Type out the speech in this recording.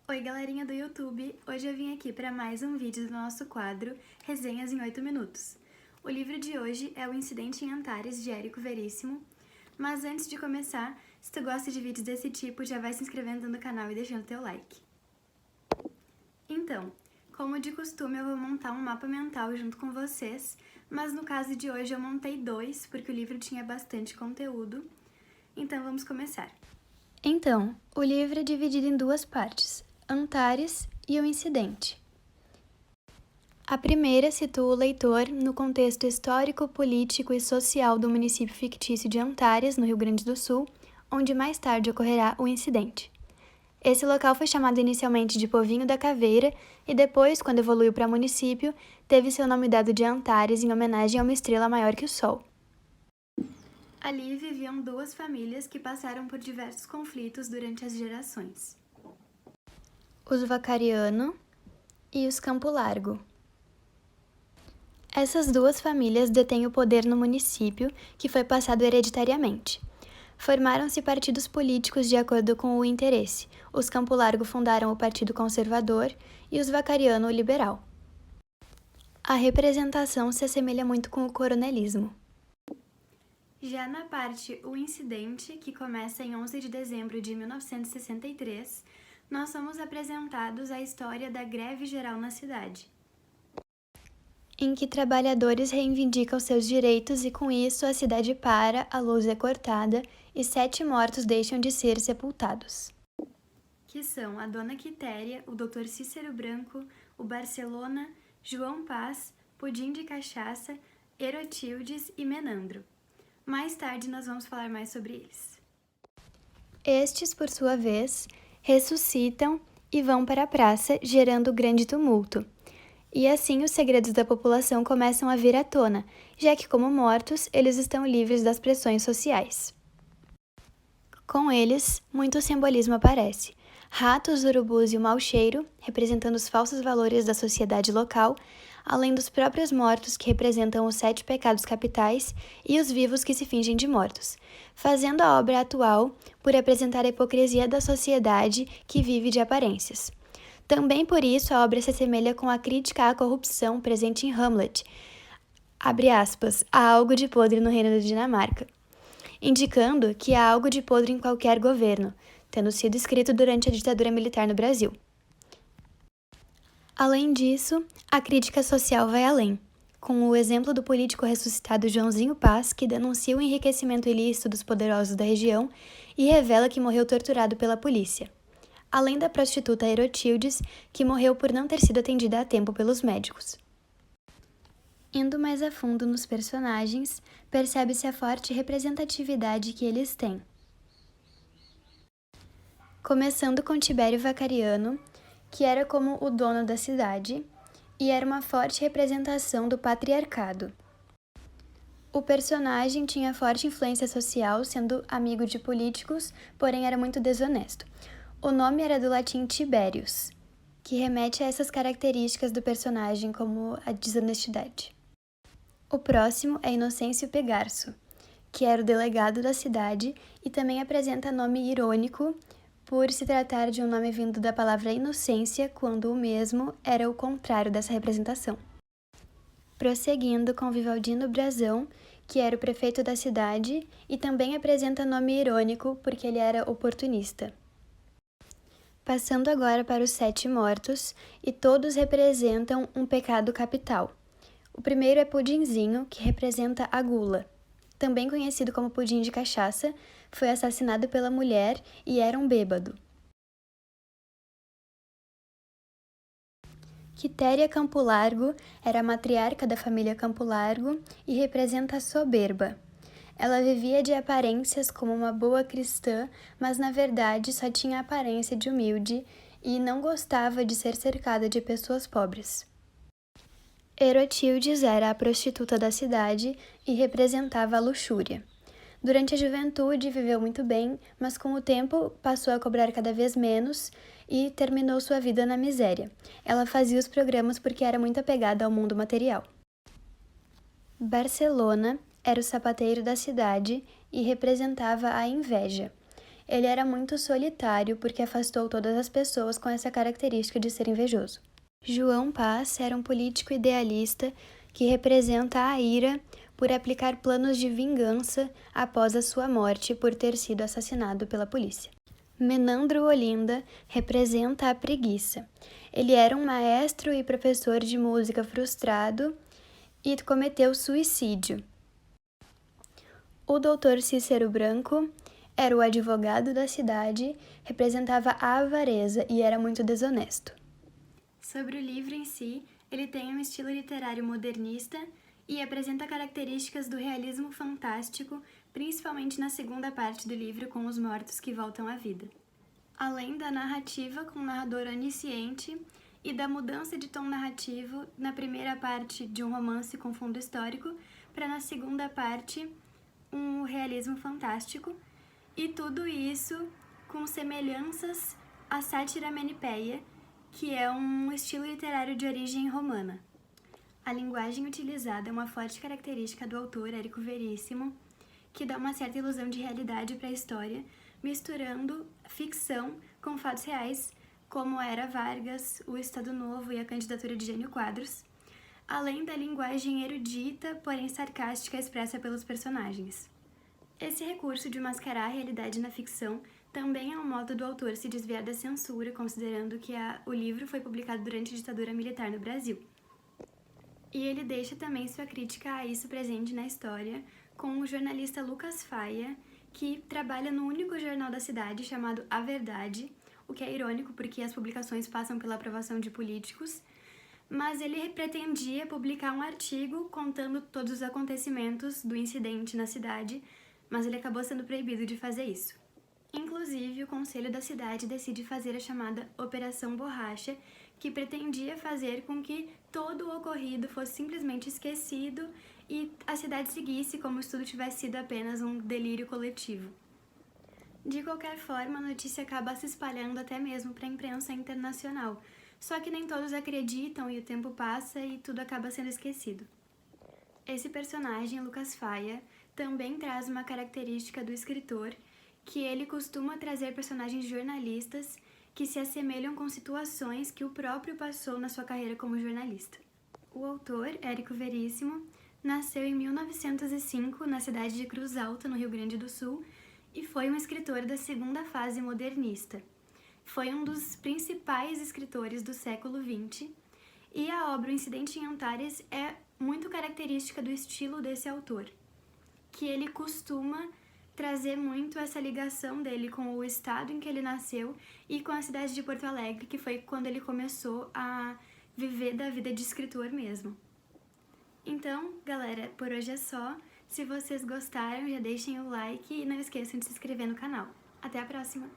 Oi galerinha do YouTube, hoje eu vim aqui para mais um vídeo do nosso quadro Resenhas em 8 Minutos. O livro de hoje é O Incidente em Antares, de Érico Veríssimo, mas antes de começar, se tu gosta de vídeos desse tipo, já vai se inscrevendo no canal e deixando teu like. Então, como de costume, eu vou montar um mapa mental junto com vocês, mas no caso de hoje eu montei dois, porque o livro tinha bastante conteúdo, então vamos começar. Então, o livro é dividido em duas partes, Antares e o Incidente. A primeira situa o leitor no contexto histórico, político e social do município fictício de Antares, no Rio Grande do Sul, onde mais tarde ocorrerá o incidente. Esse local foi chamado inicialmente de Povinho da Caveira e depois, quando evoluiu para município, teve seu nome dado de Antares em homenagem a uma estrela maior que o Sol. Ali viviam duas famílias que passaram por diversos conflitos durante as gerações: os Vacariano e os Campo Largo. Essas duas famílias detêm o poder no município, que foi passado hereditariamente. Formaram-se partidos políticos de acordo com o interesse. Os Campo Largo fundaram o Partido Conservador e os Vacariano o Liberal. A representação se assemelha muito com o coronelismo. Já na parte O Incidente, que começa em 11 de dezembro de 1963, nós somos apresentados a história da greve geral na cidade, em que trabalhadores reivindicam seus direitos e com isso a cidade para, a luz é cortada e 7 mortos deixam de ser sepultados, que são a Dona Quitéria, o Dr. Cícero Branco, o Barcelona, João Paz, Pudim de Cachaça, Herotildes e Menandro. Mais tarde nós vamos falar mais sobre eles. Estes, por sua vez, ressuscitam e vão para a praça, gerando grande tumulto. E assim os segredos da população começam a vir à tona, já que, como mortos, eles estão livres das pressões sociais. Com eles, muito simbolismo aparece. Ratos, urubus e o mau cheiro, representando os falsos valores da sociedade local, além dos próprios mortos, que representam os 7 pecados capitais, e os vivos que se fingem de mortos, fazendo a obra atual por apresentar a hipocrisia da sociedade que vive de aparências. Também por isso a obra se assemelha com a crítica à corrupção presente em Hamlet, abre aspas, há algo de podre no reino da Dinamarca, indicando que há algo de podre em qualquer governo, tendo sido escrito durante a ditadura militar no Brasil. Além disso, a crítica social vai além, com o exemplo do político ressuscitado Joãozinho Paz, que denuncia o enriquecimento ilícito dos poderosos da região e revela que morreu torturado pela polícia, além da prostituta Herotildes, que morreu por não ter sido atendida a tempo pelos médicos. Indo mais a fundo nos personagens, percebe-se a forte representatividade que eles têm. Começando com Tibério Vacariano, que era como o dono da cidade, e era uma forte representação do patriarcado. O personagem tinha forte influência social, sendo amigo de políticos, porém era muito desonesto. O nome era do latim Tiberius, que remete a essas características do personagem como a desonestidade. O próximo é Inocêncio Pegarso, que era o delegado da cidade e também apresenta nome irônico por se tratar de um nome vindo da palavra inocência, quando o mesmo era o contrário dessa representação. Prosseguindo com Vivaldino Brazão, que era o prefeito da cidade e também apresenta nome irônico porque ele era oportunista. Passando agora para os 7 mortos, e todos representam um pecado capital. O primeiro é Pudinzinho, que representa a gula. Também conhecido como Pudim de Cachaça, foi assassinado pela mulher e era um bêbado. Quitéria Campo Largo era a matriarca da família Campo Largo e representa a soberba. Ela vivia de aparências como uma boa cristã, mas na verdade só tinha a aparência de humilde e não gostava de ser cercada de pessoas pobres. Herotildes era a prostituta da cidade e representava a luxúria. Durante a juventude viveu muito bem, mas com o tempo passou a cobrar cada vez menos e terminou sua vida na miséria. Ela fazia os programas porque era muito apegada ao mundo material. Barcelona era o sapateiro da cidade e representava a inveja. Ele era muito solitário porque afastou todas as pessoas com essa característica de ser invejoso. João Paz era um político idealista que representa a ira por aplicar planos de vingança após a sua morte por ter sido assassinado pela polícia. Menandro Olinda representa a preguiça. Ele era um maestro e professor de música frustrado e cometeu suicídio. O Dr. Cícero Branco era o advogado da cidade, representava a avareza e era muito desonesto. Sobre o livro em si, ele tem um estilo literário modernista e apresenta características do realismo fantástico, principalmente na segunda parte do livro com os mortos que voltam à vida. Além da narrativa com um narrador onisciente e da mudança de tom narrativo na primeira parte de um romance com fundo histórico para na segunda parte um realismo fantástico, e tudo isso com semelhanças à sátira manipeia, que é um estilo literário de origem romana. A linguagem utilizada é uma forte característica do autor Érico Veríssimo, que dá uma certa ilusão de realidade para a história, misturando ficção com fatos reais, como a Era Vargas, o Estado Novo e a candidatura de Jânio Quadros, além da linguagem erudita, porém sarcástica, expressa pelos personagens. Esse recurso de mascarar a realidade na ficção também é um modo do autor se desviar da censura, considerando que o livro foi publicado durante a ditadura militar no Brasil. E ele deixa também sua crítica a isso presente na história, com o jornalista Lucas Faia, que trabalha no único jornal da cidade chamado A Verdade, o que é irônico porque as publicações passam pela aprovação de políticos, mas ele pretendia publicar um artigo contando todos os acontecimentos do incidente na cidade, mas ele acabou sendo proibido de fazer isso. Inclusive, o conselho da cidade decide fazer a chamada Operação Borracha, que pretendia fazer com que todo o ocorrido fosse simplesmente esquecido e a cidade seguisse como se tudo tivesse sido apenas um delírio coletivo. De qualquer forma, a notícia acaba se espalhando até mesmo para a imprensa internacional, só que nem todos acreditam e o tempo passa e tudo acaba sendo esquecido. Esse personagem, Lucas Faia, também traz uma característica do escritor, que ele costuma trazer personagens jornalistas que se assemelham com situações que o próprio passou na sua carreira como jornalista. O autor, Érico Veríssimo, nasceu em 1905 na cidade de Cruz Alta, no Rio Grande do Sul, e foi um escritor da segunda fase modernista. Foi um dos principais escritores do século XX, e a obra O Incidente em Antares é muito característica do estilo desse autor, que ele costuma trazer muito essa ligação dele com o estado em que ele nasceu e com a cidade de Porto Alegre, que foi quando ele começou a viver da vida de escritor mesmo. Então, galera, por hoje é só. Se vocês gostaram, já deixem o like e não esqueçam de se inscrever no canal. Até a próxima!